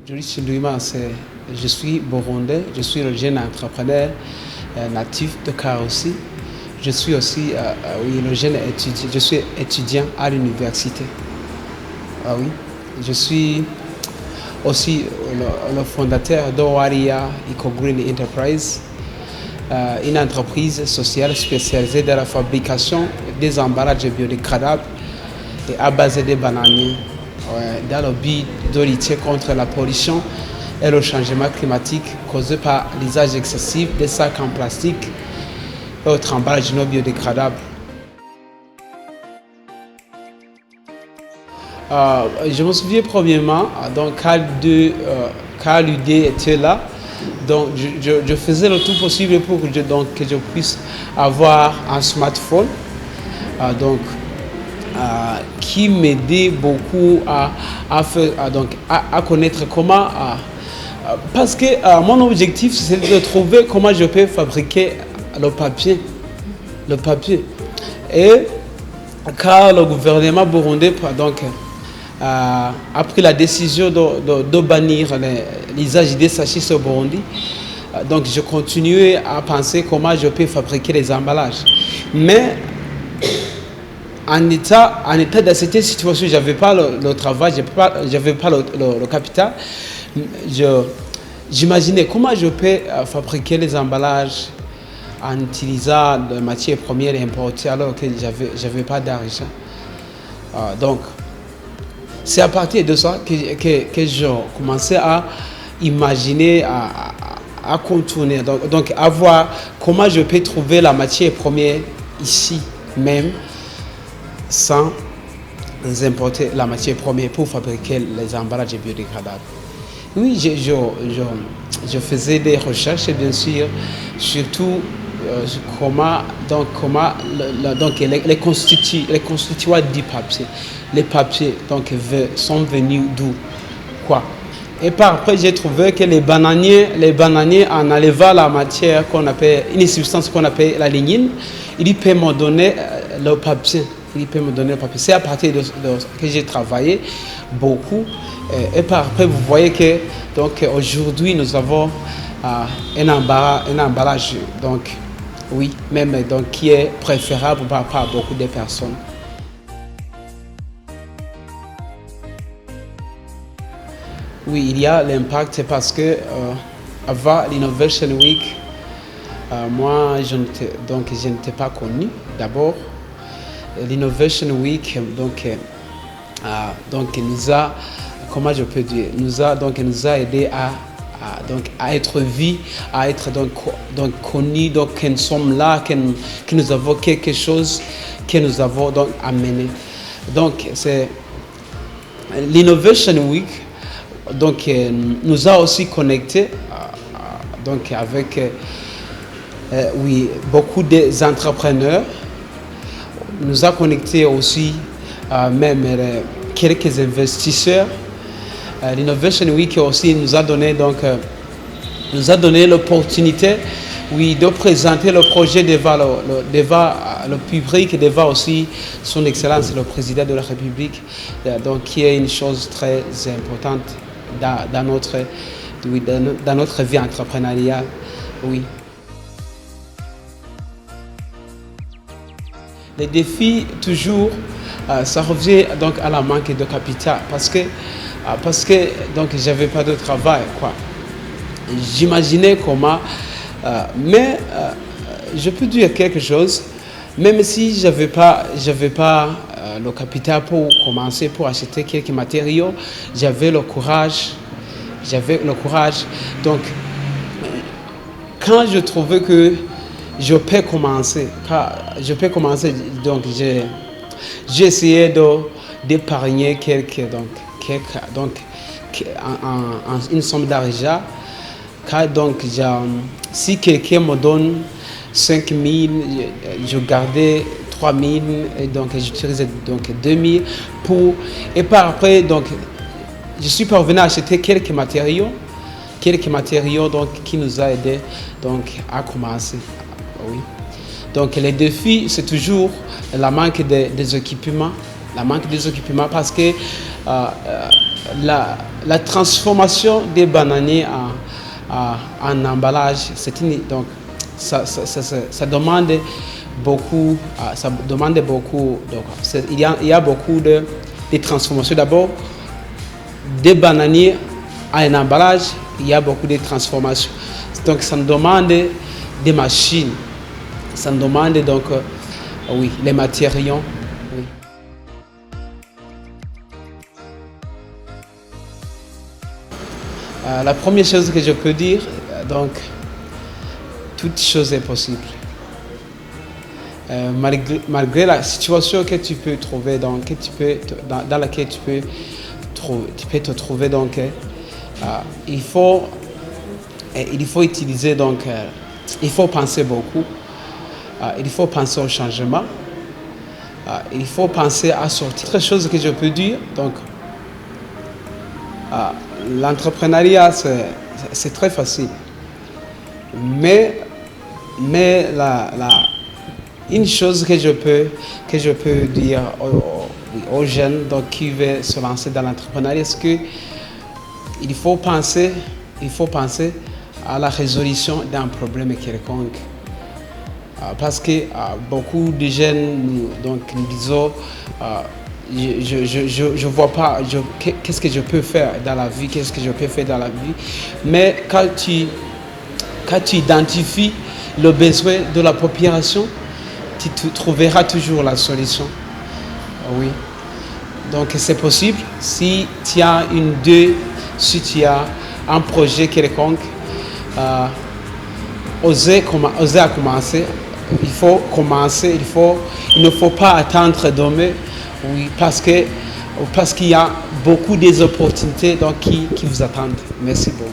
Joris Nduima, je suis burundais, je suis le jeune entrepreneur natif de Karoussi. Je suis aussi oui, le jeune étudiant, je suis étudiant à l'université. Ah oui, je suis aussi le fondateur d'Owaria Eco Green Enterprise, une entreprise sociale spécialisée dans la fabrication des emballages biodégradables et à base de bananiers, dans le but de lutter contre la pollution et le changement climatique causé par l'usage excessif des sacs en plastique et autres emballages non biodégradables. Je me souviens premièrement, donc, quand l'idée était là, donc, je faisais le tout possible pour que je puisse avoir un smartphone qui m'aidait beaucoup à connaître comment. Parce que mon objectif, c'est de trouver comment je peux fabriquer le papier. Et quand le gouvernement burundais a pris la décision de bannir l'usage des sachets au Burundi, donc je continuais à penser comment je peux fabriquer les emballages. Mais en état de cette situation, je n'avais pas le travail, je n'avais pas le capital. J'imaginais comment je peux fabriquer les emballages en utilisant des matières premières importées alors que je n'avais pas d'argent. Donc, c'est à partir de ça que je commençais à imaginer, à contourner, donc à voir comment je peux trouver la matière première ici même sans importer la matière première pour fabriquer les emballages biodégradables. Oui, je faisais des recherches, bien sûr, surtout comment les constituants du papier. Les papiers sont venus d'où, quoi. Et par après, j'ai trouvé que les bananiers en enlevant la matière qu'on appelle, une substance qu'on appelle la lignine, il peut me donner le papier. C'est à partir de que j'ai travaillé beaucoup. Et par après, vous voyez que aujourd'hui, nous avons un emballage, oui, même qui est préférable par beaucoup de personnes. Oui, il y a l'impact parce que avant l'Innovation Week, moi, je n'étais pas connu. D'abord, l'Innovation Week nous a, comment je peux dire, nous a aidé à être vus, à être connus, que nous sommes là, que nous avons quelque chose que nous avons amené. Donc c'est l'Innovation Week nous a aussi connectés avec oui, beaucoup d'entrepreneurs. Nous a connectés aussi même quelques investisseurs. L'Innovation Week aussi nous a donné l'opportunité, oui, de présenter le projet devant le public, devant aussi son Excellence le Président de la République, qui est une chose très importante dans notre vie entrepreneuriale. Oui. Les défis, toujours, ça revient à la manque de capital parce que je n'avais pas de travail, quoi. J'imaginais comment, mais je peux dire quelque chose, même si je n'avais pas le capital pour commencer, pour acheter quelques matériaux, j'avais le courage. Donc, quand je trouvais que je peux commencer, donc j'ai essayé d'épargner une somme d'argent. Si quelqu'un me donne 5 000, je gardais 3 000 et j'utilisais 2 000 et par après je suis parvenu à acheter quelques matériaux qui nous a aidés à commencer. Oui. Donc les défis, c'est toujours la manque des équipements parce que la transformation des bananiers en emballage, donc ça demande beaucoup, donc, il y a beaucoup de transformations. D'abord, des bananiers à un emballage, il y a beaucoup de transformations. Donc ça demande des machines, ça demande donc oui, les matériaux. Oui. La première chose que je peux dire, donc, toute chose est possible. Malgré la situation que tu peux trouver, dans laquelle tu peux te trouver, donc, il faut utiliser, donc, il faut penser beaucoup, il faut penser au changement, il faut penser à sortir. Autre chose que je peux dire, donc, l'entrepreneuriat, c'est très facile. Mais une chose que je peux dire aux jeunes donc, qui veulent se lancer dans l'entrepreneuriat, c'est qu'il faut penser à la résolution d'un problème quelconque. Parce que beaucoup de jeunes nous disent je vois pas qu'est-ce que je peux faire dans la vie, mais quand tu identifies le besoin de la population, tu trouveras toujours la solution. Oui. Donc c'est possible. Si tu as si tu as un projet quelconque, oser à commencer. Il faut commencer. Il ne faut pas attendre demain. Oui, parce qu'il y a beaucoup d'opportunités donc, qui vous attendent. Merci beaucoup.